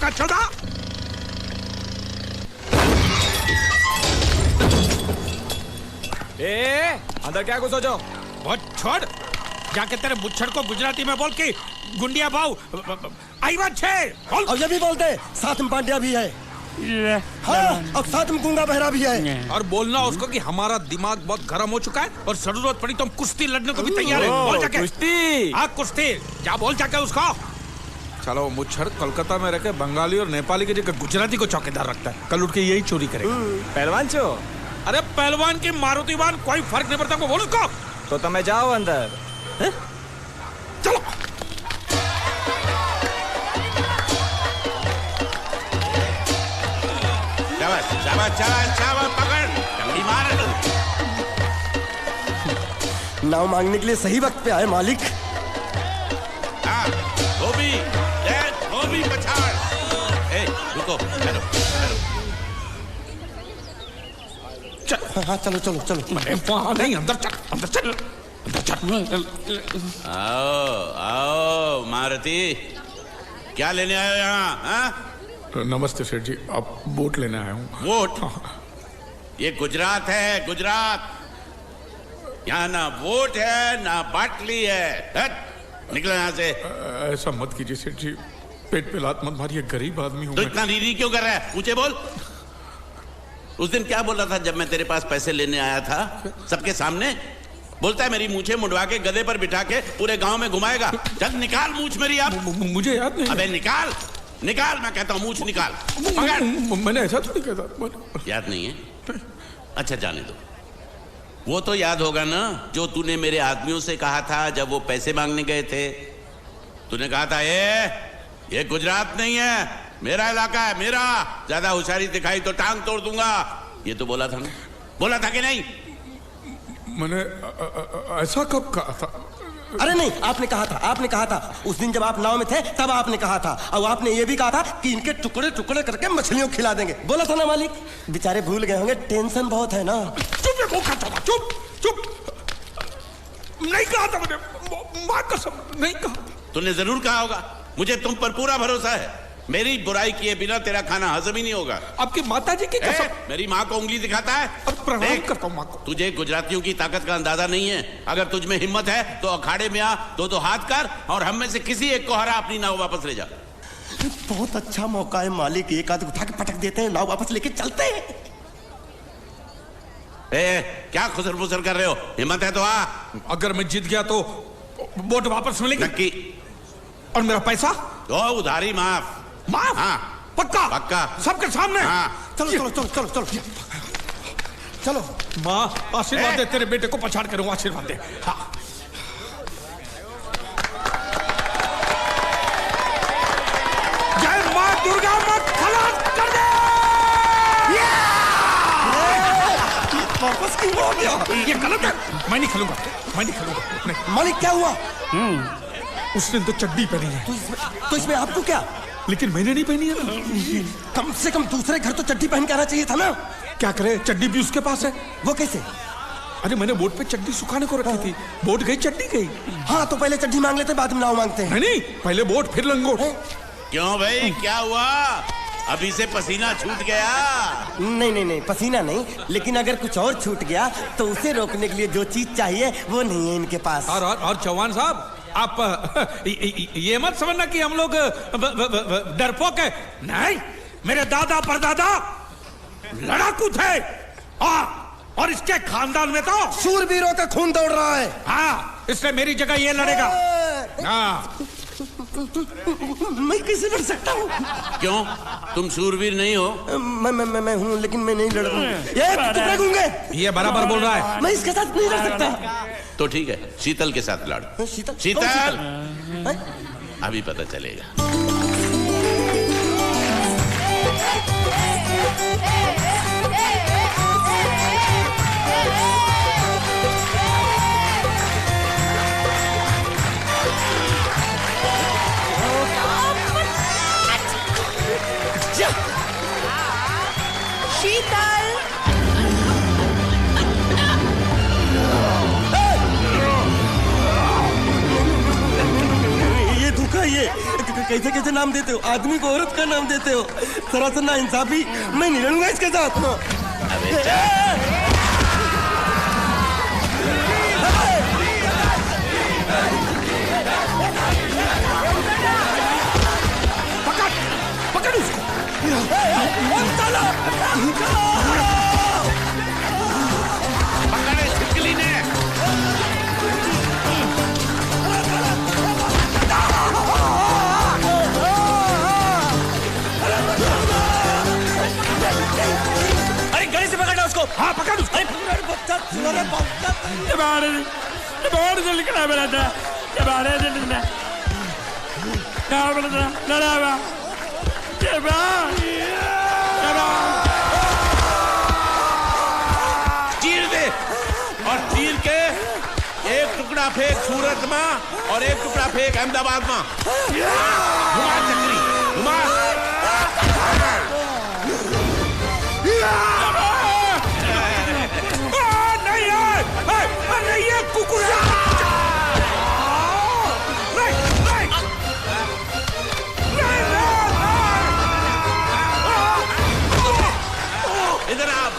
का चौदा। अंदर क्या घुसो जो? बहुत छोड़, जाके तेरे मुच्छड़ को गुजराती में बोल के गुंडिया भाव आई बात छे बोल। अब ये भी बोलते साथ में पांड्या भी है। हाँ, अब साथ में गूंगा बहरा भी है। और बोलना उसको कि हमारा दिमाग बहुत गर्म हो चुका है और जरूरत पड़ी तो हम कुश्ती लड़ने को भी तैयार है। बोल जाके कुश्ती। हाँ कुश्ती, जा बोल जाके उसको। चलो मुच्छड़ कोलकाता में रहकर बंगाली और नेपाली की जगह गुजराती को चौकीदार रखता है, कल उठ के यही चोरी करेगा। पहलवान छो? अरे पहलवान की मारुतिवान कोई फर्क नहीं पड़ता, बोल उसको। तो તમે જાઓ અંદર। चलो शाबाश शाबाश शाबाश शाबाश, पकड़ जल्दी मार। नाव मांगने के लिए सही वक्त पे आए मालिक। हाँ धोबी धोबी पछाड़। रुको चलो चलो। हाँ चलो चलो चलो। वहां नहीं, अंदर चल अंदर चल अंदर चल। आओ आओ मारुति, क्या लेने आए हो यहाँ? हाँ? नमस्ते सेठ जी, आप वोट लेने आया हूँ। वोट? ये गुजरात है, गुजरात। यहाँ ना वोट है ना बाटली है। हट निकलो यहाँ से। ऐसा मत कीजिए सेठ जी, पेट पे लात मत मारिए, गरीब आदमी हूँ तो मैं। इतना रीरी क्यों कर रहा है? पूछे बोल। उस दिन क्या बोल रहा था जब मैं तेरे पास पैसे लेने आया था सबके सामने? बोलता है मेरी मूछें मुंडवा के गधे पर बिठा के पूरे गांव में घुमाएगा। चल निकाल मूछ मेरी अब। मुझे याद नहीं। अबे निकाल निकाल, मैं कहता हूँ मूछ निकाल। पकड़। मैंने ऐसा थोड़ी कहता। याद नहीं है? अच्छा जाने दो। वो तो याद होगा ना जो तूने मेरे आदमियों से कहा था जब वो पैसे मांगने गए थे। तूने कहा था ये गुजरात नहीं है, मेरा इलाका है, मेरा। ज्यादा होशियारी दिखाई तो टांग तोड़ दूंगा। ये तो बोला था ना? बोला था कि नहीं? मैंने ऐसा कब कहा था? अरे नहीं, आपने कहा था उस दिन जब आप नाव में थे तब आपने कहा था। और आपने ये भी कहा था कि इनके टुकड़े टुकड़े करके मछलियों को खिला देंगे। बोला था ना मालिक? बेचारे भूल गए होंगे, टेंशन बहुत है ना। चुप चुप चुप। नहीं कहा था मैंने, मां कसम नहीं कहा। तूने जरूर कहा होगा। मुझे तुम पर पूरा भरोसा है। मेरी बुराई किए बिना तेरा खाना हजम ही नहीं होगा। आपकी माता जी की कसम। मेरी माँ को उंगली दिखाता है। प्रणाम करता हूँ माँ को। तुझे गुजरातियों की ताकत का अंदाजा नहीं है। अगर तुझ में हिम्मत है तो अखाड़े में आ, तो हाथ कर और हम में से किसी एक को हरा अपनी नाव वापस ले जा। बहुत अच्छा मौका है मालिक, एक आदमी उठा के पटक देते हैं, नाव वापस लेके चलते हैं। क्या खुसर फुसर कर रहे हो? हिम्मत है तो आ। अगर मैं जीत गया तो वोट वापस मिलेगी? नक्की। और मेरा पैसा? तो उधारी माफ। माफ? हाँ पक्का? पक्का। सबके सामने? हाँ। चलो चलो चलो चलो चलो चलो। माँ आशीर्वाद दे, तेरे बेटे को पछाड़ करूँ, आशीर्वाद दे। हाँ। जय माँ दुर्गा, मत खलास कर दे। वापस क्यों हो गया? ये गलत है, मैं नहीं खेलूंगा, मैं नहीं खेलूंगा। नहीं। मालिक क्या हुआ? उसने तो चड्डी पहनी है। तो इसमें आपको क्या? लेकिन मैंने नहीं पहनी है। कम से कम दूसरे घर तो चड्डी पहन के आना चाहिए था ना। क्या करे, चड्डी भी उसके पास है। वो कैसे? अरे मैंने बोट पे चड्डी सुखाने को रखी थी, बोट गई चड्डी गई। हाँ तो पहले चड्डी मांग लेते, बाद में नाव मांगते हैं। नहीं, पहले बोट फिर लंगोट। क्यों भाई, क्या हुआ? अभी से पसीना छूट गया? नहीं नहीं नहीं, पसीना नहीं, लेकिन अगर कुछ और छूट गया तो उसे रोकने के लिए जो चीज चाहिए वो नहीं है इनके पास। और चौहान साहब, आप ये मत समझना कि हम लोग डरपोक है। नहीं, मेरे दादा परदादा लड़ाकू थे और इसके खानदान में तो शूरवीरों का खून दौड़ रहा है। हाँ, इसलिए मेरी जगह ये लड़ेगा। हाँ। मैं कैसे लड़ सकता हूँ? क्यों, तुम शूरवीर नहीं हो? मैं हूँ, लेकिन मैं नहीं लड़ दूंगा। ये बराबर बोल रहा है। मैं इसके साथ नहीं लड़ सकता। तो ठीक है, शीतल के साथ लड़। शीतल? शीतल अभी पता चलेगा। शीतल, ये धोखा, ये ये कैसे कैसे नाम देते हो? आदमी को औरत का नाम देते हो, सरासर ना इंसाफी। मैं नहीं लड़ूंगा इसके साथ। अबे चल। पकड़ उसको। पकड़े छिपकली ने। अरे गले से पकड़ना उसको। हाँ पकड़ उसको। बाहर से लिखना मेरा था, बाहर से लिखना क्या बोला था? लड़ा चीर दे और चीर के एक टुकड़ा फेंक सूरत में और एक टुकड़ा फेंक अहमदाबाद में। घुमा चक्री घुमा। नहीं है कुकुर। इधर आप।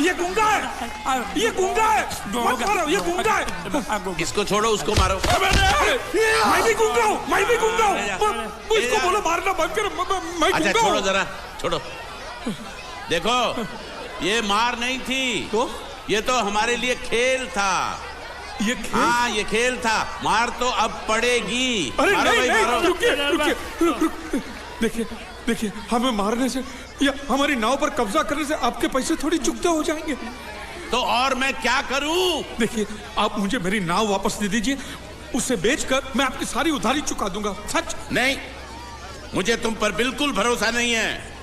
ये गूंगा है, ये गूंगा है। मत मारो, ये गूंगा है। इसको छोड़ो उसको मारो। मैं भी गूंगा हूँ, मैं भी गूंगा हूँ। इसको बोलो मारना बंद कर। मैं अच्छा गूंगा छोड़ो हूँ। जरा छोड़ो। देखो ये मार नहीं थी तो ये तो हमारे लिए खेल था। ये खेल? हाँ ये खेल था। मार तो अब पड़ेगी। अरे मारो नहीं, भाई, नहीं, मारो। रुकिए। देखिए देखिए, हमें मारने से या हमारी नाव पर कब्जा करने से आपके पैसे थोड़ी चुकते हो जाएंगे। तो और मैं क्या करूं? देखिए आप मुझे मेरी नाव वापस दे दीजिए, उसे बेचकर मैं आपकी सारी उधारी चुका दूंगा। सच। नहीं मुझे तुम पर बिल्कुल भरोसा नहीं है।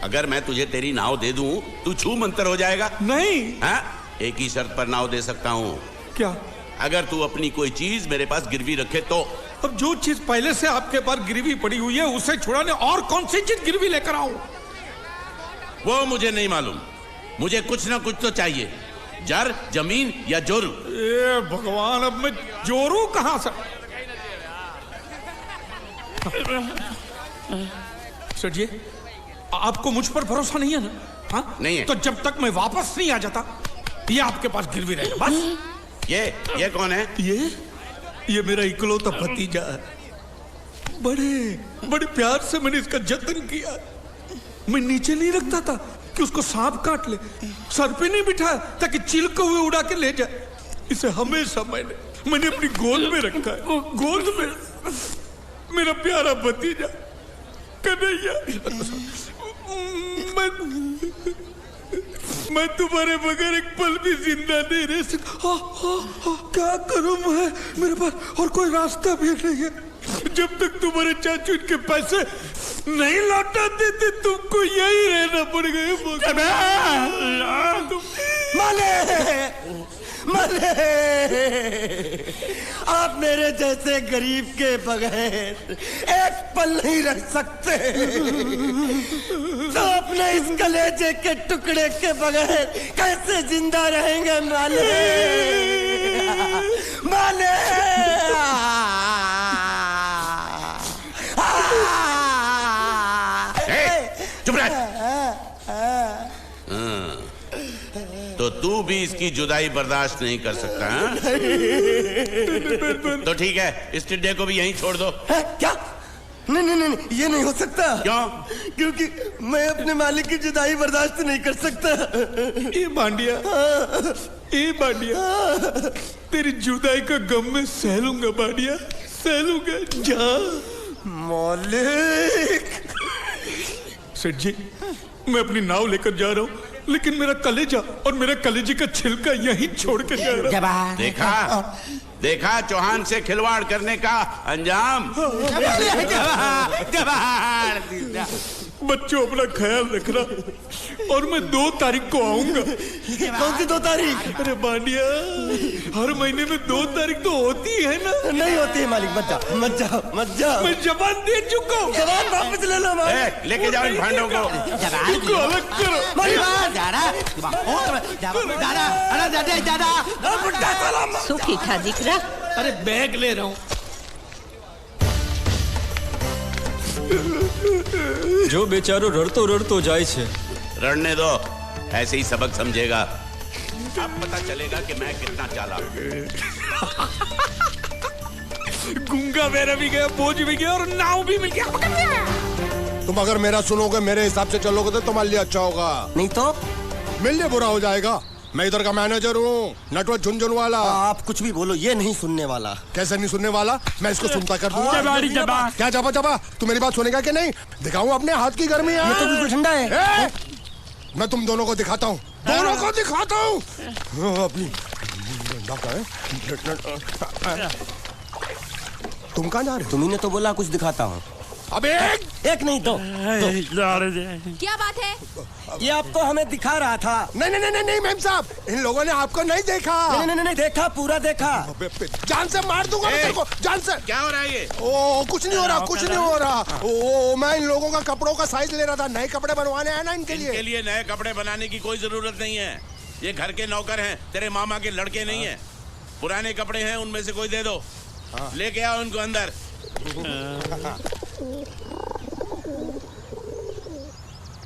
अगर मैं तुझे तेरी नाव दे दूं तू छू मंतर हो जाएगा। नहीं। हाँ? एक ही शर्त पर नाव दे सकता हूं। क्या? अगर तू अपनी कोई चीज मेरे पास गिरवी रखे तो। अब जो चीज पहले से आपके पास गिरवी पड़ी हुई है उसे छुड़ाने और कौन सी चीज गिरवी लेकर आऊं? वो मुझे नहीं मालूम। मुझे कुछ ना कुछ तो चाहिए। जर जमीन या जोरू। ए भगवान, अब मैं जोरू कहां से? सर जी आपको मुझ पर भरोसा नहीं है ना? हाँ नहीं है। तो जब तक मैं वापस नहीं आ जाता ये आपके पास गिरवी रहेगा बस। ये कौन है? ये मेरा इकलौता भतीजा है। बड़े बड़े प्यार से मैंने इसका जतन किया। मैं नीचे नहीं रखता था कि उसको सांप काट ले, सर पे नहीं बिठाया ताकि चिलके हुए उड़ा के ले जाए। इसे हमेशा मैंने अपनी गोद में रखा है। गोद में मेरा प्यारा भतीजा कन्हैया। मैं तुम्हारे बगैर एक पल भी जिंदा नहीं रह सकता। क्या करूं मैं? मेरे पास और कोई रास्ता भी नहीं है। जब तक तुम्हारे चाचू इनके पैसे नहीं लौटा देते तुमको यही रहना पड़ेगा। माले आप मेरे जैसे गरीब के बगैर एक पल नहीं रह सकते। तो अपने इस कलेजे के टुकड़े के बगैर कैसे जिंदा रहेंगे माले? माले चुप रह। तो तू भी इसकी जुदाई बर्दाश्त नहीं कर सकता है? तो ठीक है इस टिड्डे को भी यहीं छोड़ दो। क्या? नहीं, ये नहीं हो सकता। क्यों? क्योंकि मैं अपने मालिक की जुदाई बर्दाश्त नहीं कर सकता। ये बांडिया तेरी जुदाई का गम में सह लूंगा बांडिया, सह लूंगा। जा मालिक। सेठ जी मैं अपनी नाव लेकर जा रहा हूँ, लेकिन मेरा कलेजा और मेरे कलेजे का छिलका यहीं छोड़ के जा रहा हूँ। देखा चौहान से खिलवाड़ करने का अंजाम। बच्चों अपना ख्याल रखना और मैं 2 तारीख को आऊंगा। कौन सी 2 तारीख? अरे बांडिया, हर महीने में 2 तारीख तो होती है ना? नहीं होती है मालिक, मत जाओ मत जाओ मत जाओ। मैं जबान दे चुका हूँ। जवान वापस ले लो मालिक। लेके जाओ इन भांडों को। तुमको अलग करो। શું ઠીઠા દીકરા अरे बैग ले रहा हूँ। જો બેચારો રડતો રડતો જાય છે लड़ने दो, ऐसे ही सबक समझेगा। अब पता चलेगा कि मैं कितना चालाक हूँ। गूंगा मेरा भी गया, बोझ भी गया और नाव भी मिल गया। तुम अगर मेरा सुनोगे, मेरे हिसाब से चलोगे तो तुम्हारे लिए अच्छा होगा, नहीं तो मेरे लिए बुरा हो जाएगा। मैं इधर का मैनेजर हूँ, नटवर झुनझुन वाला। आप कुछ भी बोलो, ये नहीं सुनने वाला। कैसे नहीं सुनने वाला? मैं इसको सुनता कर दूंगा। जबाड़ी जबा क्या जबा जबा? तू मेरी बात सुनेगा कि नहीं? दिखाऊं अपने हाथ की गर्मी? ये तो बिल्कुल ठंडा है। मैं तुम दोनों को दिखाता हूँ, दोनों को दिखाता हूँ अपनी। तुम कहाँ जा रहे हो? तुम्ही ने तो बोला कुछ दिखाता हूँ। अब एक नहीं दो। क्या बात है ये आपको हमें दिखा रहा था। नहीं नहीं नहीं नहीं मैम साहब, इन लोगों ने आपको नहीं देखा। नहीं नहीं नहीं देखा, पूरा देखा। जान से मार दूंगा मैं तेरे को, जान से। क्या हो रहा है ये? ओ कुछ नहीं हो रहा, कुछ नहीं हो रहा। ओ मैं इन लोगों का कपड़ों का साइज ले रहा था, नए कपड़े बनवाने आए ना इनके लिए। इनके लिए नए कपड़े बनाने की कोई जरूरत नहीं है। ये घर के नौकर हैं, तेरे मामा के लड़के नहीं हैं। पुराने कपड़े हैं, उनमें से कोई दे दो। लेके आओ उनको अंदर।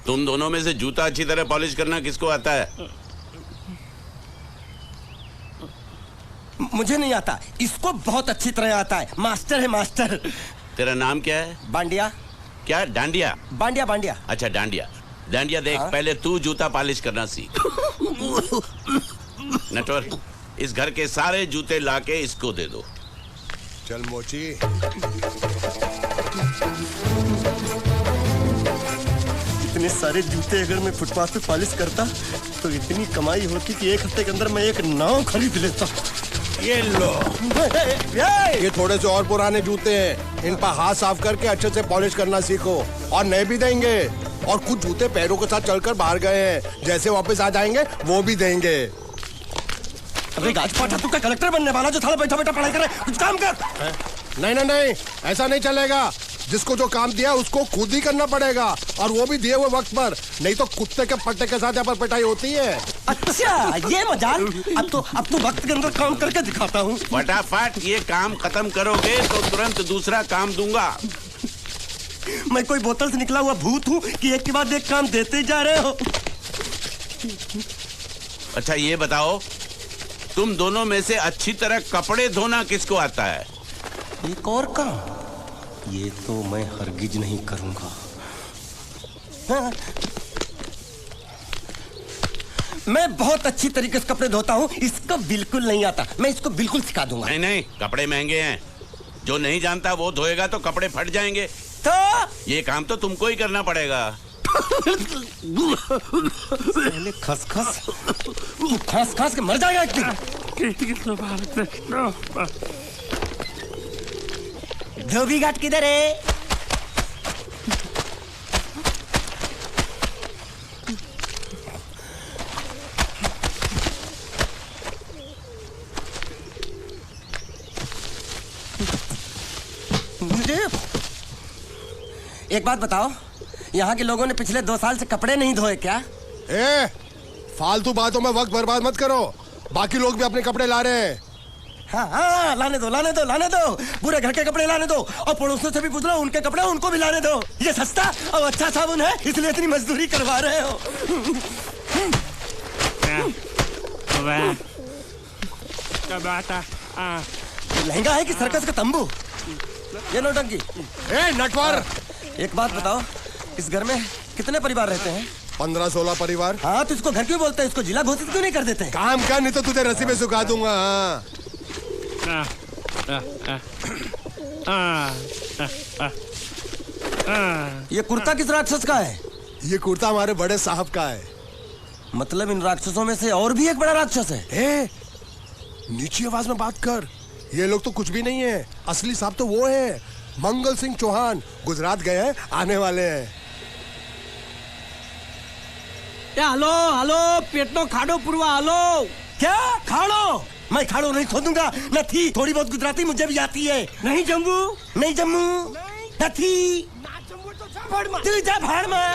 तुम दोनों में से जूता अच्छी तरह पॉलिश करना किसको आता है? मुझे नहीं आता, इसको बहुत अच्छी तरह आता है। मास्टर है मास्टर। तेरा नाम क्या है? बांडिया। क्या? डांडिया? बांडिया बांडिया। अच्छा डांडिया। डांडिया देख, पहले तू जूता पॉलिश करना सीख। नटवर, इस घर के सारे जूते लाके इसको दे दो। चल मोची। इतने सारे जूते अगर मैं फुटपाथ पे पॉलिश करता तो इतनी कमाई होती कि 1 हफ्ते के अंदर मैं एक नाव खरीद लेता। ये लो, ये थोड़े से और पुराने जूते हैं, इन पर हाथ साफ करके अच्छे से पॉलिश करना सीखो। और नए भी देंगे, और कुछ जूते पैरों के साथ चलकर बाहर गए हैं, जैसे वापस आ जाएंगे वो भी देंगे। अबे गाजपाटा, तू क्या कलेक्टर बनने वाला जो थाला बैठा बैठा पढ़ाई करे? कुछ काम कर। नहीं नहीं नहीं, ऐसा नहीं चलेगा। जिसको जो काम दिया उसको खुद ही करना पड़ेगा, और वो भी दिए हुए वक्त पर, नहीं तो कुत्ते के पट्टे के साथ यहाँ पर पिटाई होती है। अच्छा ये मजाल। अब तो वक्त के अंदर काम करके दिखाता हूँ। फटाफट ये काम खत्म करोगे तो तुरंत दूसरा काम दूंगा। मैं कोई बोतल से निकला हुआ भूत हूँ कि एक के बाद एक काम देते ही जा रहे हो? अच्छा ये बताओ, तुम दोनों में से अच्छी तरह कपड़े धोना किसको आता है? एक और काम? ये तो मैं हरगिज नहीं करूंगा। हाँ। मैं बहुत अच्छी तरीके से कपड़े धोता हूँ, इसको बिल्कुल नहीं आता। मैं इसको बिल्कुल सिखा दूंगा। नहीं नहीं, कपड़े महंगे हैं, जो नहीं जानता वो धोएगा तो कपड़े फट जाएंगे। तो ये काम तो तुमको ही करना पड़ेगा। पहले खसखस, तू खास खास के मर जाएगा एक दिन। धोबी घाट किधर है? एक बात बताओ, यहाँ के लोगों ने पिछले 2 साल से कपड़े नहीं धोए क्या? फालतू बातों में वक्त बर्बाद मत करो, बाकी लोग भी अपने कपड़े ला रहे हैं। हाँ, लाने दो लाने दो लाने दो, पूरे घर के कपड़े लाने दो, और पड़ोसियों से भी पूछ लो, उनके कपड़े उनको भी लाने दो। ये सस्ता और अच्छा साबुन है, इसलिए इतनी मजदूरी करवा रहे हो। लहंगा है कि सर्कस का तंबू? ये नौटंकी। नटवर, एक बात बताओ, इस घर में कितने परिवार रहते हैं? 15-16 परिवार। हाँ, तो इसको घर क्यों बोलते हैं? इसको जिला घोषित क्यों नहीं कर देते? काम कर, नहीं तो तुझे रस्सी में सुखा दूंगा। ये कुर्ता किस राक्षस का है? ये कुर्ता हमारे बड़े साहब का है। मतलब इन राक्षसों में से और भी एक बड़ा राक्षस है? नीची आवाज में बात कर, ये लोग तो कुछ भी नहीं है। असली साहब तो वो है, मंगल सिंह चौहान, गुजरात गए हैं, आने वाले हैं। હાલો હાલો પેટનો ખાડો પૂરવા હાલો. क्या खाड़ो? मैं खाड़ो नहीं खोदूंगा। नहीं, थोड़ी बहुत गुजराती मुझे भी आती है। નહીં જમવું? नहीं जम्मू नहीं तू जा भाड़ में।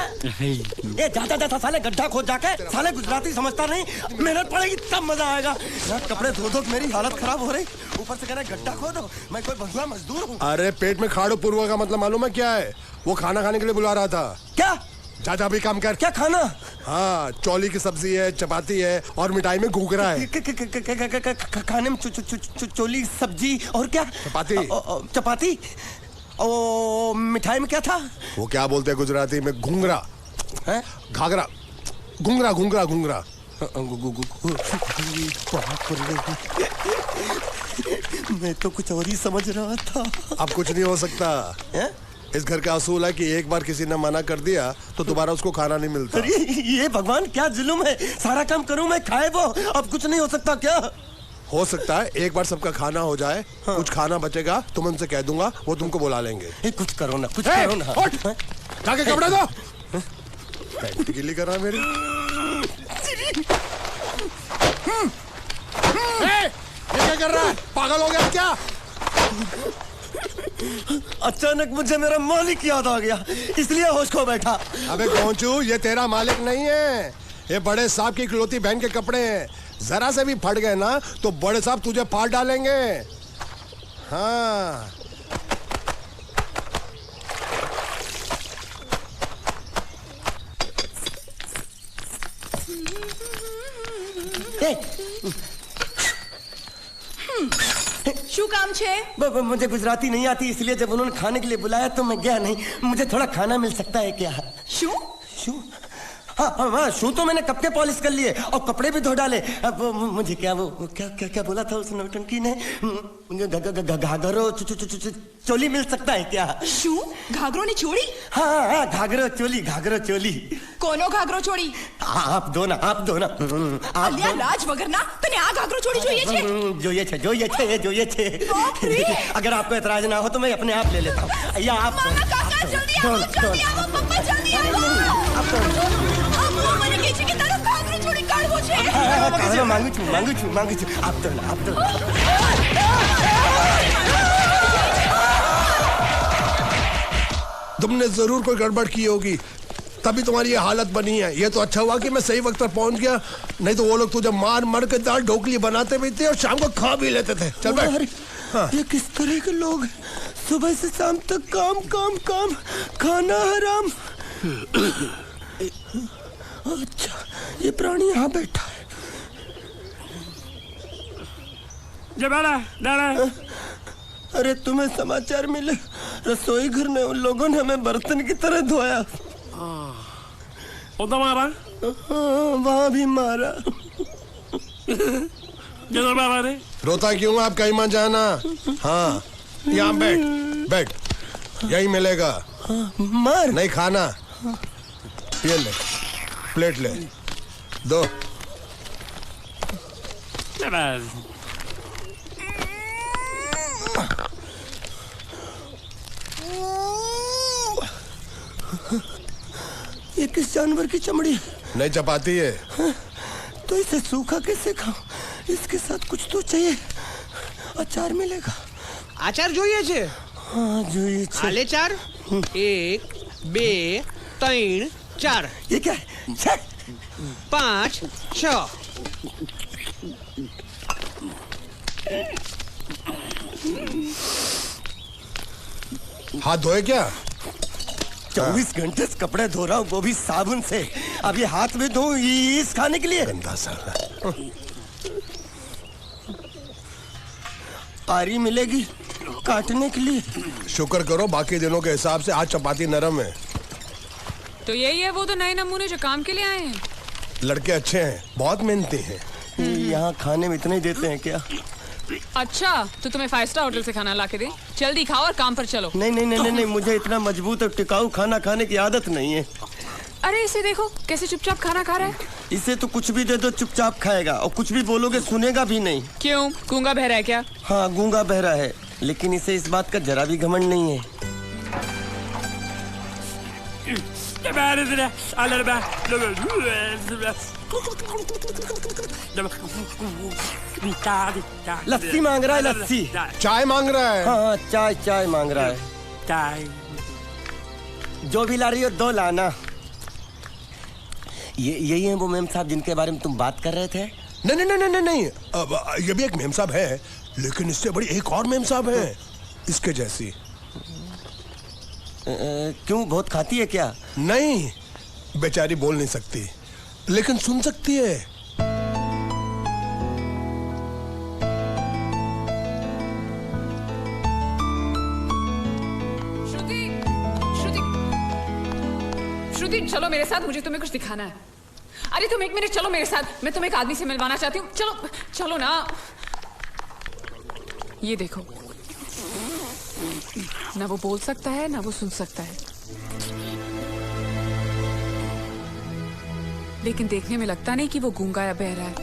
ये जा जा जा साले गड्ढा खोद जाके, साले गुजराती समझता नहीं, मेहनत पड़ेगी तब मजा आएगा। यार कपड़े धो धो मेरी हालत खराब हो रही, ऊपर से कह रहे गड्ढा खोदो, मैं कोई भगवा मजदूर हूँ। अरे पेट में खाड़ो पूर्वा का मतलब मालूम है क्या है? वो खाना खाने के लिए बुला रहा था। क्या जा भी काम कर। क्या खाना? हाँ, चौली की सब्जी है, चपाती है और मिठाई में घूघरा है। खाने में चोली सब्जी और क्या? चपाती। चपाती। ओ मिठाई में क्या था? वो क्या बोलते हैं गुजराती में? घूंघरा है, घाघरा, घूंघरा घूंघरा घूंघरा। मैं तो कुछ और ही समझ रहा था। अब कुछ नहीं हो सकता है? इस घर का असूल है कि एक बार किसी ने मना कर दिया तो दोबारा उसको खाना नहीं मिलता। अरे ये भगवान क्या जुल्म है, सारा काम करूं मैं, खाए वो, अब कुछ नहीं हो सकता क्या? हो सकता है एक बार सबका खाना हो जाए। हाँ। कुछ खाना बचेगा तो मैं उनसे कह दूंगा, वो तुमको बुला लेंगे। कुछ करो ना, कुछ करो ना। जाके कपड़े दो। पैंट गीली कर रहा मेरी। ये क्या कर रहा है? पागल हो गया क्या? अचानक मुझे मेरा मालिक याद आ गया, इसलिए होश खो बैठा। अबे गोंचू, ये तेरा मालिक नहीं है, ये बड़े साहब की इकलौती बहन के कपड़े हैं। जरा से भी फट गए ना तो बड़े साहब तुझे फाड़ डालेंगे। हाँ। શું કામ છે? मुझे गुजराती नहीं आती, इसलिए जब उन्होंने खाने के लिए बुलाया तो मैं गया नहीं। मुझे थोड़ा खाना मिल सकता है क्या? શું? शू? हाँ, शू तो मैंने कब के पॉलिश कर लिए और कपड़े भी धो डाले। अब मुझे क्या वो क्या क्या क्या बोला था उस नौटंकी ने? घाघरो चोली मिल सकता है क्या? શું? ઘાઘરોની ચોળી? हाँ, घाघरो चोली, घाघरो चोली। કોનો ઘાઘરો ચોળી? आप दो ना, आप दो ना। અલ્યા લાજ વગરના તને આ ઘાઘરો ચોળી જોઈએ છે? જોઈએ છે। अगर आपको एतराज ना हो तो मैं अपने आप ले लेता हूँ। या आप મારા કાકા જલ્દી આવો, જલ્દી આવો, પપ્પા જલ્દી આવો। અમ્મા મને કહે છે કે તારો ઘાઘરો ચોળી કાઢવો છે। मांगू छू। आप दो ना, आप दो। तुमने जरूर कोई गड़बड़ की होगी, तभी तुम्हारी ये हालत बनी है। ये तो अच्छा हुआ कि मैं सही वक्त पर पहुंच गया, नहीं तो वो लोग तुझे मार के दाल ढोकली बनाते भी थे और शाम को खा भी लेते थे। चल बैठ। हाँ। ये किस तरह के लोग हैं? सुबह से शाम तक काम काम काम, खाना हराम। अच्छा, ये प्राणी यहाँ बैठा है। જબાડા દાડા. अरे तुम्हें समाचार मिले? रसोई घर में उन लोगों ने हमें बर्तन की तरह धोया। ઉતા મારા? वहाँ भी मारा। જબર બાબા રે. रोता क्यों? आप कहीं मत जाना। हाँ, यहाँ बैठ, यही मिलेगा। मार नहीं खाना, ये ले, प्लेट ले, दो। જબર. ये किस जानवर की चमड़ी है? नहीं चपाती है। तो इसे सूखा कैसे खाऊं? इसके साथ कुछ तो चाहिए। अचार मिलेगा? આચાર જોઈએ છે? हाँ જોઈએ છે। આલે ચાર 1 2 3 4 ये क्या है? 5 6 हाथ धोए क्या? 24 घंटे से कपड़े धो रहा हूँ, वो भी साबुन से। अब ये हाथ में धो इस खाने के लिए? गंदा साला। आरी मिलेगी काटने के लिए? शुक्र करो बाकी दिनों के हिसाब से आज चपाती नरम है। तो यही है वो तो नए नमूने जो काम के लिए आए हैं। लड़के अच्छे हैं, बहुत मेहनती हैं। यहाँ खाने में इतना ही देते हैं क्या? अच्छा, तो तुम्हें 5 स्टार होटल से खाना ला के दे? जल्दी खाओ और काम पर चलो। नहीं, मुझे इतना मजबूत और टिकाऊ खाना खाने की आदत नहीं है। अरे इसे देखो कैसे चुपचाप खाना खा रहा है। इसे तो कुछ भी दे दो चुपचाप खाएगा, और कुछ भी बोलोगे सुनेगा भी नहीं। क्यों, गूंगा बहरा है क्या? हाँ, गूंगा बहरा है, लेकिन इसे इस बात का जरा भी घमंड नहीं है। लस्सी मांग रहा है, लस्सी। चाय मांग रहा है। हाँ चाय चाय मांग रहा है। जो भी ला रही हो 2 लाना। यही है वो मेम साहब जिनके बारे में तुम बात कर रहे थे? नहीं नहीं नहीं नहीं नहीं, अब ये भी एक मेम साहब है, लेकिन इससे बड़ी एक और मेम साहब है इसके जैसी। क्यों, बहुत खाती है क्या? नहीं, बेचारी बोल नहीं सकती लेकिन सुन सकती है। श्रुति, श्रुति, श्रुति चलो मेरे साथ, मुझे तुम्हें कुछ दिखाना है। अरे तुम 1 मिनट चलो मेरे साथ, मैं तुम्हें एक आदमी से मिलवाना चाहती हूँ। चलो चलो ना। ये देखो, ना वो बोल सकता है ना वो सुन सकता है, लेकिन देखने में लगता नहीं कि वो गूंगा या बहरा है।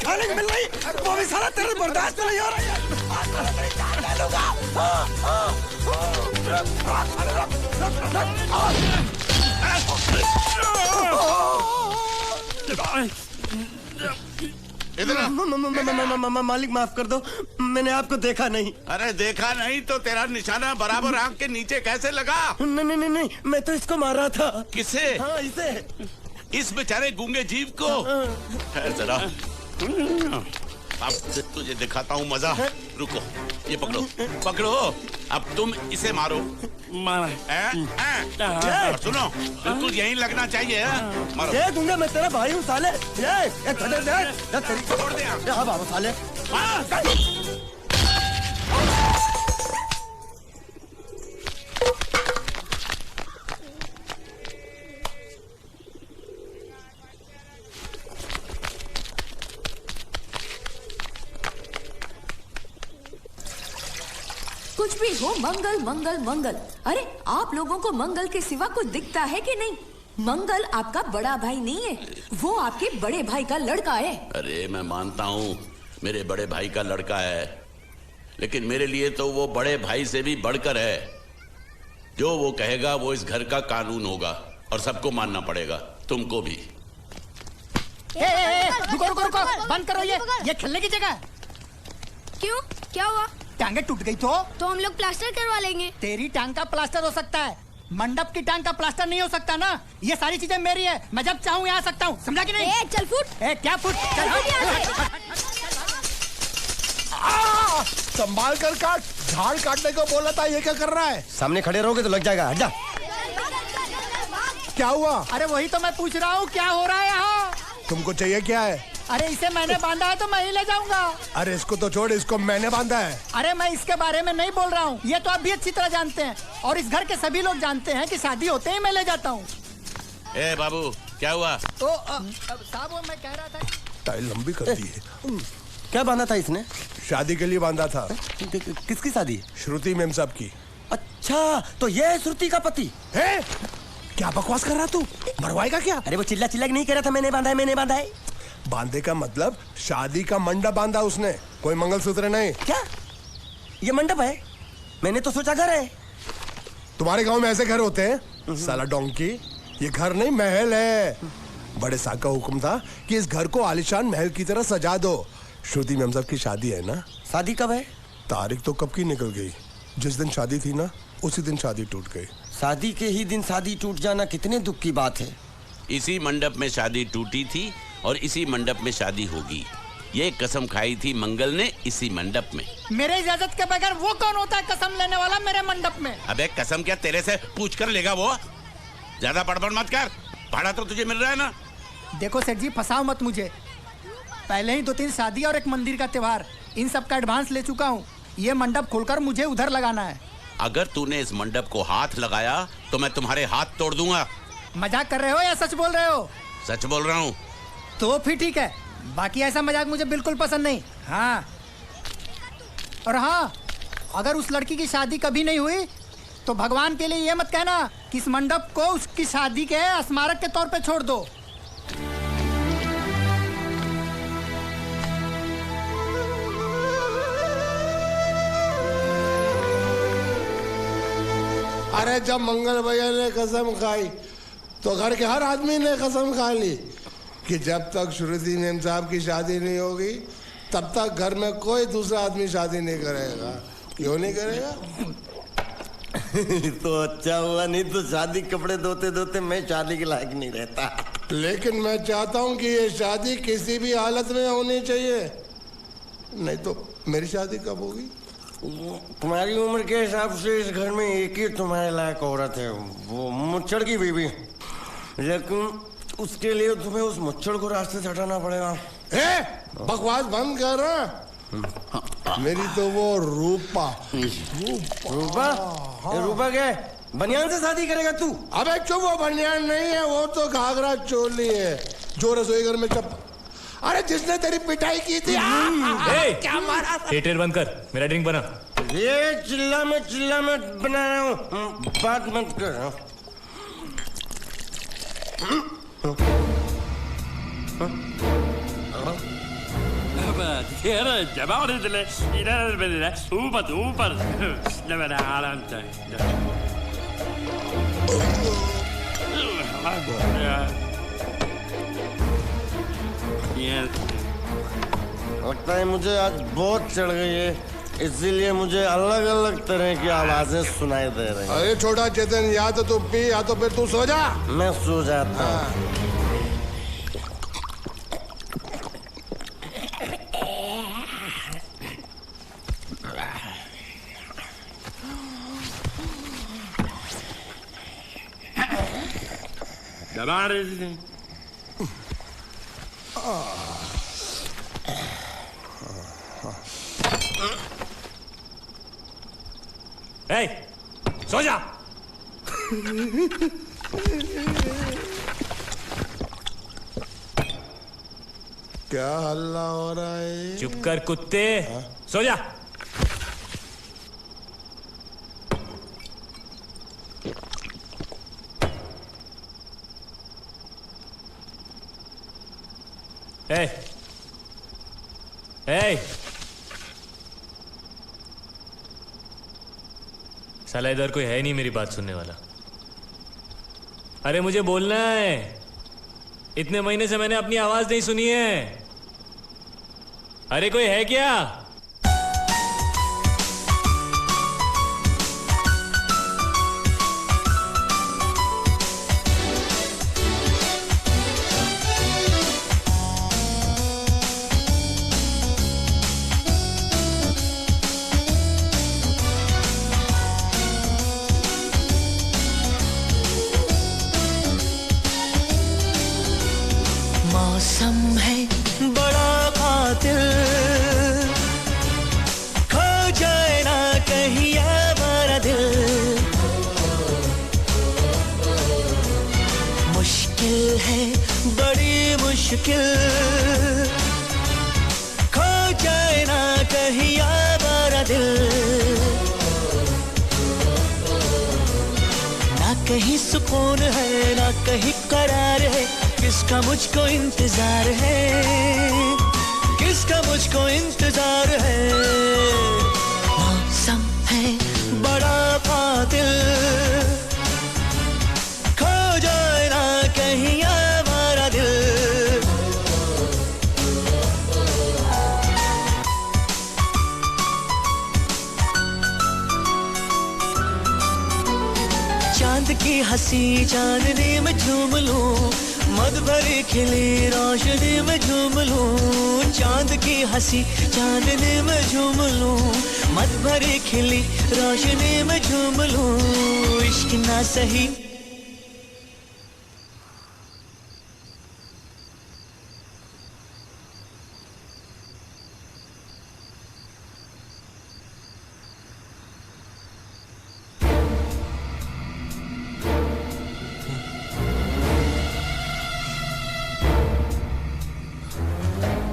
खाने को मिल रही, वो भी सारा तेरे बर्दाश्त नहीं हो रहा है। मालिक माफ कर दो, मैंने आपको देखा नहीं। अरे देखा नहीं तो तेरा निशाना बराबर आंख के नीचे कैसे लगा? नहीं नहीं नहीं, मैं तो इसको मारा था। किसे? हाँ इसे। इस बेचारे गूंगे जीव को? ठहर जरा, अब तुझे दिखाता हूँ मजा। रुको, ये पकड़ो पकड़ो, अब तुम इसे मारो। और सुनो, बिल्कुल यहीं लगना चाहिए। मारो। ये दूंगा, मैं तेरा भाई हूँ साले। ये छोड़ दे। हाँ बाबा साले। कुछ भी हो, मंगल मंगल मंगल। अरे आप लोगों को मंगल के सिवा कुछ दिखता है कि नहीं? मंगल आपका बड़ा भाई नहीं है, वो आपके बड़े भाई का लड़का है। अरे मैं मानता हूँ मेरे बड़े भाई का लड़का है, लेकिन मेरे लिए तो वो बड़े भाई से भी बढ़कर है। जो वो कहेगा वो इस घर का कानून होगा और सबको मानना पड़ेगा, तुमको भी। रुको रुको रुको, बंद करो ये खेलने की जगह। क्यों, क्या हुआ? टांगे टूट गई तो हम लोग प्लास्टर करवा लेंगे। तेरी टांग का प्लास्टर हो सकता है, मंडप की टांग का प्लास्टर नहीं हो सकता ना। ये सारी चीजें मेरी है, मैं जब चाहूँ यहाँ आ सकता हूँ, समझा कि नहीं? चल फुट। क्या फुट? संभाल कर काट, झाड़ काटने को बोला था, ये क्या कर रहा है? सामने खड़े रहोगे तो लग जाएगा, हट जा। क्या हुआ? अरे वही तो मैं पूछ रहा हूँ, क्या हो रहा है यहाँ? तुमको चाहिए क्या है? अरे इसे मैंने बांधा है तो मैं ही ले जाऊंगा। अरे इसको तो छोड़, इसको मैंने बांधा है। अरे मैं इसके बारे में नहीं बोल रहा हूँ, ये तो आप भी अच्छी तरह जानते हैं और इस घर के सभी लोग जानते हैं कि शादी होते ही मैं ले जाता हूँ। ए बाबू, क्या हुआ? तो साहब वो मैं कह रहा था, टाइल लंबी कर दी है। क्या बांधा था इसने? शादी के लिए बांधा था। किसकी शादी? श्रुति मेम साहब की। अच्छा, तो ये है श्रुति का पति है? क्या बकवास कर रहा तू? मरवाएगा क्या? अरे वो चिल्ला चिल्ला नहीं कह रहा था मैंने बांधा है, मैंने बांधा है। बांधे का मतलब शादी का मंडप बांधा उसने, कोई मंगलसूत्र नहीं। क्या ये मंडप है? मैंने तो सोचा घर है। तुम्हारे गांव में ऐसे घर होते हैं साला डोंकी? ये घर नहीं, महल है। बड़े साहब का हुक्म था कि इस घर को आलीशान महल की तरह सजा दो। श्रुति मेम साहब की शादी है ना? शादी कब है? तारीख तो कब की निकल गई, जिस दिन शादी थी ना उसी दिन शादी टूट गई। शादी के ही दिन शादी टूट जाना कितने दुख की बात है। इसी मंडप में शादी टूटी थी और इसी मंडप में शादी होगी, ये कसम खाई थी मंगल ने इसी मंडप में। मेरे इजाजत के बगैर वो कौन होता है कसम लेने वाला मेरे मंडप में? अबे कसम क्या तेरे से पूछ कर लेगा वो? ज्यादा बड़बड़ मत कर, भाड़ा तो तुझे मिल रहा है ना। देखो सेठ जी, फंसाओ मत मुझे। पहले ही 2-3 शादी और एक मंदिर का त्योहार, इन सब का एडवांस ले चुका हूँ। ये मंडप खोलकर मुझे उधर लगाना है। अगर तूने इस मंडप को हाथ लगाया तो मैं तुम्हारे हाथ तोड़ दूंगा। मजाक कर रहे हो या सच बोल रहे हो? सच बोल रहा हूँ। तो फिर ठीक है, बाकी ऐसा मजाक मुझे बिल्कुल पसंद नहीं। हाँ, और हाँ, अगर उस लड़की की शादी कभी नहीं हुई तो भगवान के लिए ये मत कहना कि इस मंडप को उसकी शादी के स्मारक के तौर पे छोड़ दो। अरे जब मंगल भैया ने कसम खाई तो घर के हर आदमी ने कसम खा ली कि जब तक श्रुति नेम साहब की शादी नहीं होगी तब तक घर में कोई दूसरा आदमी शादी नहीं करेगा। क्यों नहीं करेगा? तो अच्छा हुआ, नहीं तो शादी कपड़े धोते धोते मैं शादी के लायक नहीं रहता। लेकिन मैं चाहता हूँ कि ये शादी किसी भी हालत में होनी चाहिए, नहीं तो मेरी शादी कब होगी? तुम्हारी उम्र के हिसाब से इस घर में एक ही तुम्हारे लायक औरत है, वो मुच्छड़ की बीवी। लेकिन उसके लिए तुम्हें उस मुच्छड़ को रास्ते से हटाना पड़ेगा। बकवास बंद कर रहा। मेरी तो वो रूपा। रूपा? रूपा क्या बनियान से शादी करेगा तू? अबे चुप, वो बनियान नहीं है, वो तो घाघरा चोली है जो रसोई घर में अरे जिसने तेरी पिटाई की थी। क्या मारा? थिएटर बंद कर, मेरा ड्रिंक बना। ये चिल्ला में बना रहा हूँ, बात मत कर। लगता है मुझे आज बहुत चढ़ गई है, इसीलिए मुझे अलग अलग तरह की आवाजें सुनाई दे रही हैं। अरे छोटा चेतन, या तो तू पी या तो फिर तू सो जा। मैं सो जाता हूँ। सो जा। क्या हल्ला हो रहा है? चुप कर कुत्ते, सो जा। साला इधर कोई है नहीं मेरी बात सुनने वाला। अरे मुझे बोलना है, इतने महीने से मैंने अपनी आवाज नहीं सुनी है। अरे कोई है क्या? मौसम है बड़ा कातिल, खो जाए ना कहीं हमारा दिल। मुश्किल है बड़ी मुश्किल, खो जाए ना कहीं हमारा दिल। ना कहीं सुकून है ना कहीं करार है, किसका मुझको इंतजार है, किसका मुझको इंतजार है। मौसम है बड़ा कातिल, खो जाए ना कहीं हमारा दिल। चांद की हंसी चांदनी में झूम लूं, मद भरी खिली रोशनी में झूम लूं। चांद की हंसी चांदनी में झूम लूं, मद भरी खिली रोशनी में झूम लूं। इश्क ना सही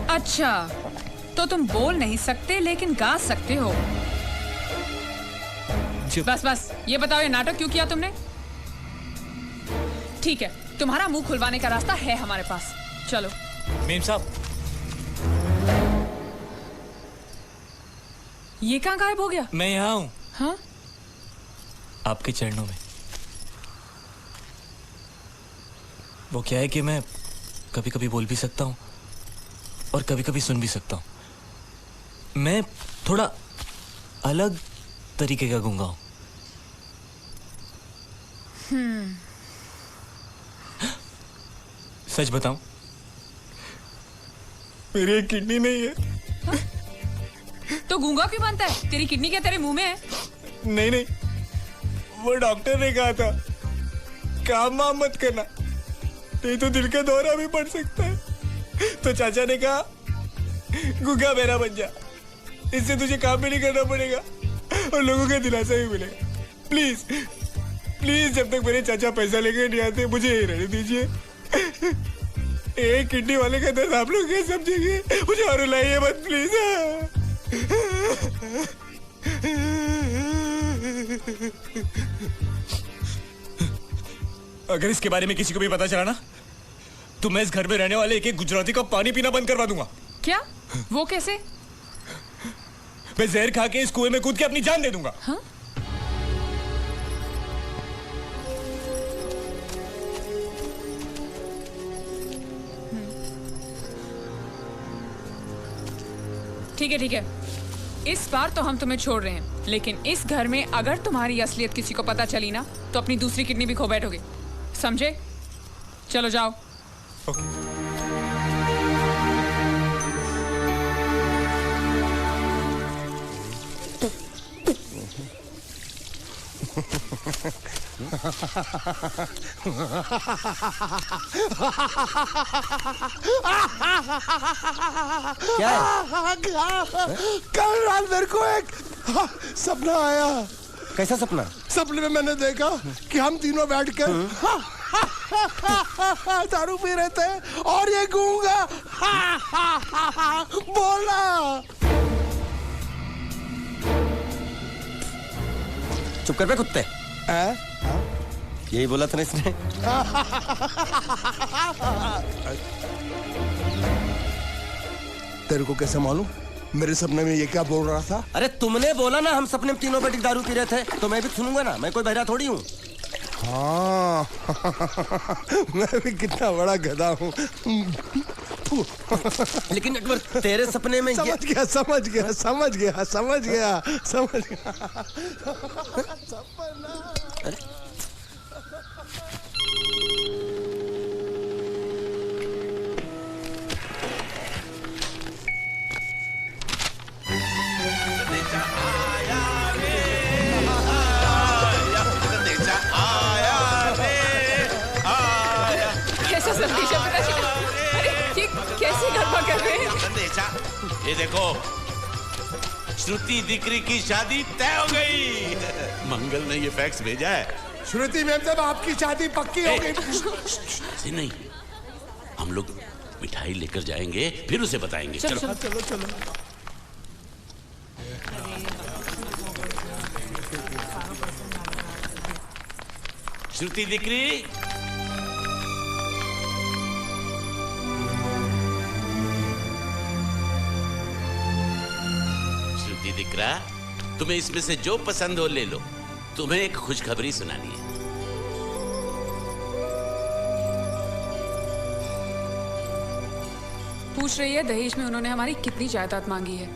अच्छा, तो तुम बोल नहीं सकते लेकिन गा सकते हो। बस बस ये बताओ, ये नाटक क्यों किया तुमने? ठीक है, तुम्हारा मुंह खुलवाने का रास्ता है हमारे पास, चलो। मेम साहब, ये कहाँ गायब हो गया? मैं यहाँ हूँ। हाँ? आपके चरणों में। वो क्या है कि मैं कभी कभी बोल भी सकता हूँ और कभी कभी सुन भी सकता हूँ। मैं थोड़ा अलग तरीके का गूंगा हूँ। सच बताऊं, मेरी एक किडनी नहीं है। तो गूंगा क्यों बनता है? तेरी किडनी क्या तेरे मुंह में है? नहीं नहीं, वो डॉक्टर ने कहा था काम वाम मत करना, नहीं तो दिल का दौरा भी पड़ सकता है। तो चाचा ने कहा गूंगा मेरा बन जा, इससे तुझे काम भी नहीं करना पड़ेगा और लोगों का दिलासा भी मिलेगा। प्लीज प्लीज, जब तक मेरे चाचा पैसा लेके नहीं आते मुझे यही रहने दीजिए। एक किडनी वाले का दर्द आप लोग क्या समझेंगे? मुझे और रुलाइए मत प्लीज। अगर इसके बारे में किसी को भी पता चला ना, तो मैं इस घर में रहने वाले एक एक गुजराती का पानी पीना बंद करवा दूंगा। क्या? वो कैसे? मैं जहर खा के इस कुएं में कूद के अपनी जान दे दूंगा। हाँ? ठीक है ठीक है, इस बार तो हम तुम्हें छोड़ रहे हैं, लेकिन इस घर में अगर तुम्हारी असलियत किसी को पता चली ना, तो अपनी दूसरी किडनी भी खो बैठोगे, समझे? चलो जाओ। क्या है? कल रात मेरे को एक सपना आया। कैसा सपना? सपने में मैंने देखा कि हम तीनों बैठ कर दारू पी रहे थे और ये गूंगा बोला। चुप कर बे कुत्ते। यही बोला था ना इसने। तेरे को कैसे मालूम मेरे सपने में ये क्या बोल रहा था? अरे तुमने बोला ना हम सपने में तीनों बैठ दारू पी रहे थे, तो मैं भी सुनूंगा ना, मैं कोई बहरा थोड़ी हूँ। हाँ मैं भी कितना बड़ा गधा हूँ। लेकिन एक बार तेरे सपने में समझ गया समझ गया समझ गया समझ गया समझ गया। अरे कैसा संदेशा पता चला? अरे ये कैसे गरबा कर रहे हैं? संदेशा, ये देखो श्रुति दिकरी की शादी तय हो गई। मंगल ने ये फैक्स भेजा है। श्रुति मैम साहब आपकी शादी पक्की हो गई। ऐसे नहीं, हम लोग मिठाई लेकर जाएंगे फिर उसे बताएंगे। चलो चलो चलो चलो। श्रुति दिकरी, श्रुति दिकरा, तुम्हें इसमें से जो पसंद हो ले लो। तुम्हें एक खुशखबरी सुनानी है। पूछ रही है दहेज में उन्होंने हमारी कितनी जायदाद मांगी है।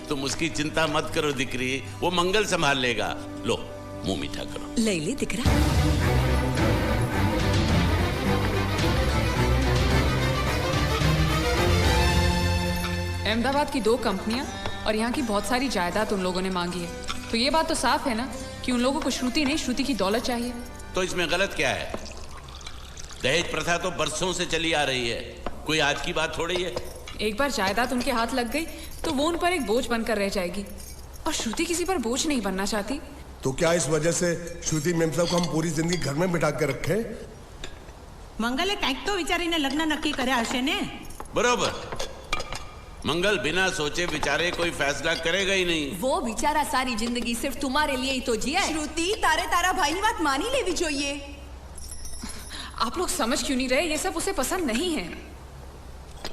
तुम उसकी चिंता मत करो दिकरी, वो मंगल संभाल लेगा। लो मुंह मीठा करो। ले ले दिख रहा। अहमदाबाद की 2 कंपनियां और यहाँ की बहुत सारी जायदाद उन लोगों ने मांगी है, तो ये बात तो साफ है ना कि उन लोगों को श्रुति नहीं, श्रुति की दौलत चाहिए। तो इसमें गलत क्या है? दहेज प्रथा तो बरसों से चली आ रही है, कोई आज की बात थोड़ी है। एक बार जायदाद उनके हाथ लग गई तो वो उन पर एक बोझ बनकर रह जाएगी, और श्रुति किसी पर बोझ नहीं बनना चाहती। तो क्या इस वजह से श्रुति मैम साहब को हम पूरी जिंदगी घर में बिठा कर रखे? मंगले કંઈક તો વિચારીને લગ્ન નક્કી કર્યા હશે ને? बरोबर, मंगल बिना सोचे विचारे कोई फैसला करेगा ही नहीं। वो बेचारा सारी जिंदगी सिर्फ तुम्हारे लिए ही तो जिया है। શ્રુતિ તારે તારા ભાઈની વાત માની લેવી જોઈએ। आप लोग समझ क्यों नहीं रहे? ये सब उसे पसंद नहीं है।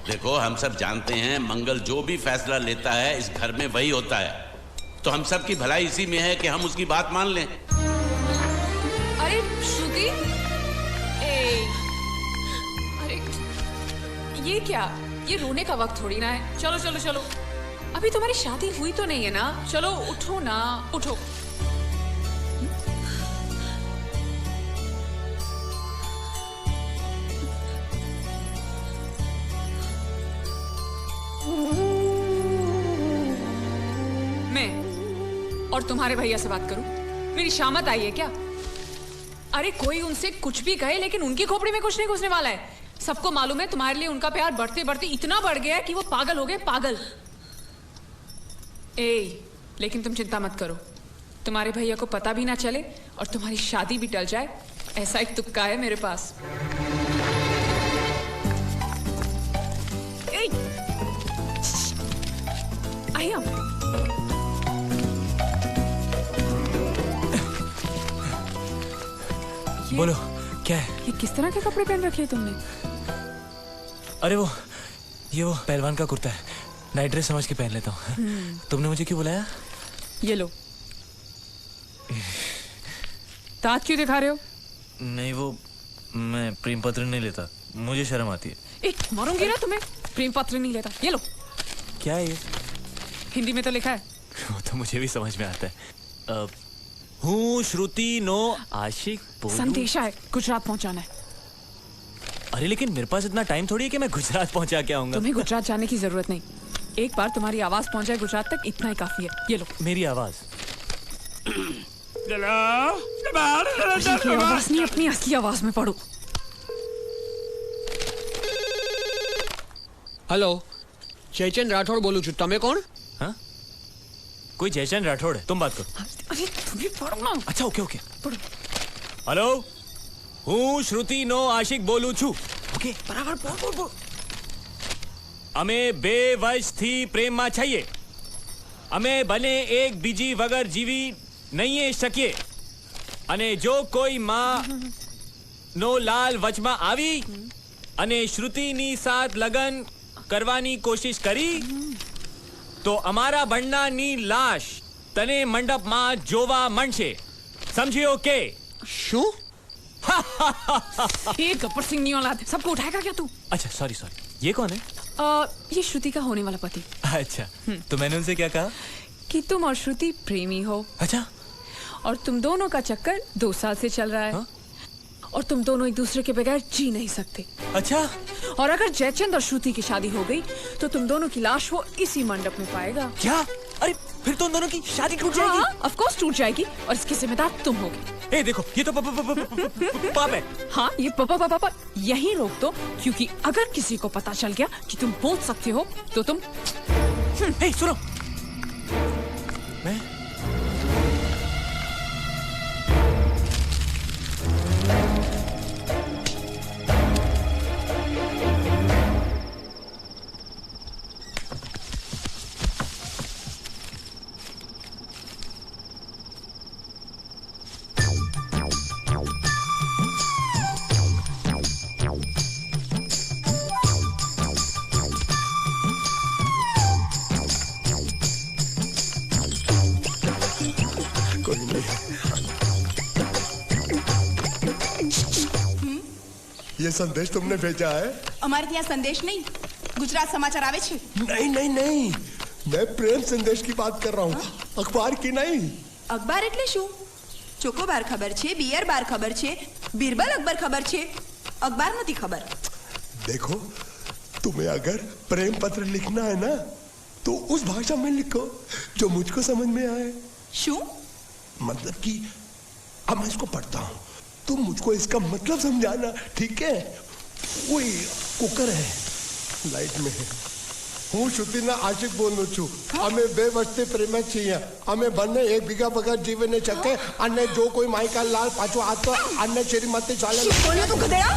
देखो हम सब जानते हैं मंगल जो भी फैसला लेता है इस घर में वही होता है। तो हम सब की भलाई इसी में है कि हम उसकी बात मान लें। अरे श्रुति, अरे ये क्या, ये रोने का वक्त थोड़ी ना है। चलो चलो चलो, अभी तुम्हारी शादी हुई तो नहीं है ना। चलो उठो ना, उठो। मैं और तुम्हारे भैया से बात करूं? मेरी शामत आई है क्या? अरे कोई उनसे कुछ भी कहे, लेकिन उनकी खोपड़ी में कुछ नहीं घुसने वाला है। सबको मालूम है तुम्हारे लिए उनका प्यार बढ़ते बढ़ते इतना बढ़ गया है कि वो पागल हो गए, पागल। लेकिन तुम चिंता मत करो, तुम्हारे भैया को पता भी ना चले और तुम्हारी शादी भी टल जाए, ऐसा एक तुक्का है मेरे पास। आइए। बोलो क्या है? ये किस तरह के कपड़े पहन रखे हैं तुमने? अरे वो पहलवान का कुर्ता है, नाइट ड्रेस समझ के पहन लेता हूँ। तुमने मुझे क्यों बुलाया? ये लो। दांत क्यों दिखा रहे हो? नहीं, वो मैं प्रेम पत्र नहीं लेता, मुझे शर्म आती है। मारूंगी ना तुम्हें। प्रेम पत्र नहीं लेता, ये लो। क्या है ये? हिंदी में तो लिखा है। वो तो मुझे भी समझ में आता है। हूँ श्रुति नो आशिक बोलूं। संदेशा है, गुजरात पहुंचाना है। अरे लेकिन मेरे पास इतना टाइम थोड़ी है कि मैं गुजरात पहुंचा के आऊंगा। तुम्हें गुजरात जाने की जरूरत नहीं, एक बार तुम्हारी आवाज पहुंच जाए गुजरात तक, इतना ही काफी है। ये लो। मेरी आवाज? आवाज नहीं, अपनी असली आवाज में पढ़ो। हेलो, जयचंद राठौड़ बोलू छू, तमे कौन? हाँ, कोई जयचंद राठौड़ है, तुम बात करो। अरे तुम्हें पढ़ो ना। अच्छा ओके ओके पढ़ो। हेलो, हूँ श्रुति नो आशिक बोलू छू। ओके बराबर बोल बोल बोल। અમે બે વર્ષથી પ્રેમમાં છીએ, અમે બને એક બીજી વગર જીવી નહીં શકીએ, અને જો કોઈ માં નો લાલ વચમાં આવી અને શ્રુતિની સાથ લગન કરવાની કોશિશ કરી તો અમારા બંનેની લાશ તને મંડપમાં જોવા મળશે, સમજ્યો કે? શું? ये गब्बर सिंह नहीं औलाद, सबको उठाएगा क्या तू? अच्छा सॉरी सॉरी, ये कौन है? ये श्रुति का होने वाला पति। अच्छा, तो मैंने उनसे क्या कहा? कि तुम और श्रुति प्रेमी हो। अच्छा, और तुम दोनों का चक्कर 2 साल से चल रहा है। हा? और तुम दोनों एक दूसरे के बगैर जी नहीं सकते। अच्छा, और अगर जयचंद और श्रुति की शादी हो गई तो तुम दोनों की लाश वो इसी मंडप में पाएगा। क्या? अरे फिर तो उन दोनों की शादी टूट जाएगी। ऑफ कोर्स टूट जाएगी, और इसकी जिम्मेदार तुम होगे। ए देखो, ये तो पाप है। हाँ, ये पापा यही रोक दो, क्योंकि अगर किसी को पता चल गया कि तुम बोल सकते हो तो तुम। ए सुनो, मैं ये संदेश तुमने भेजा है? અમારે ત્યાં સંદેશ નહીં, ગુજરાત સમાચાર આવે છે। नहीं नहीं नहीं, मैं प्रेम संदेश की बात कर रहा हूँ, अखबार की नहीं। અખબાર એટલે શું? ચોકોબાર ખબર છે, બિયર બાર ખબર છે, બીરબલ અકબર ખબર છે, અખબાર નથી ખબર। देखो, तुम्हें अगर प्रेम पत्र लिखना है ना तो उस भाषा में लिखो जो मुझको समझ में आए। શું? मतलब कि अब मैं इसको पढ़ता हूँ, तुम मुझको इसका मतलब समझाना, ठीक है? वही कुकर है, लाइट में है। હું શ્રુતિના આશિક બોલું છું, અમે 2 વર્ષથી પ્રેમે છીએ, અમે બંને એકબીજા વગર જીવી ન શકે, અને જો કોઈ માઈકા લાલ પાછો આતો આને શ્રીમતી ચાલે। બોલ્યો તું ગધેડા?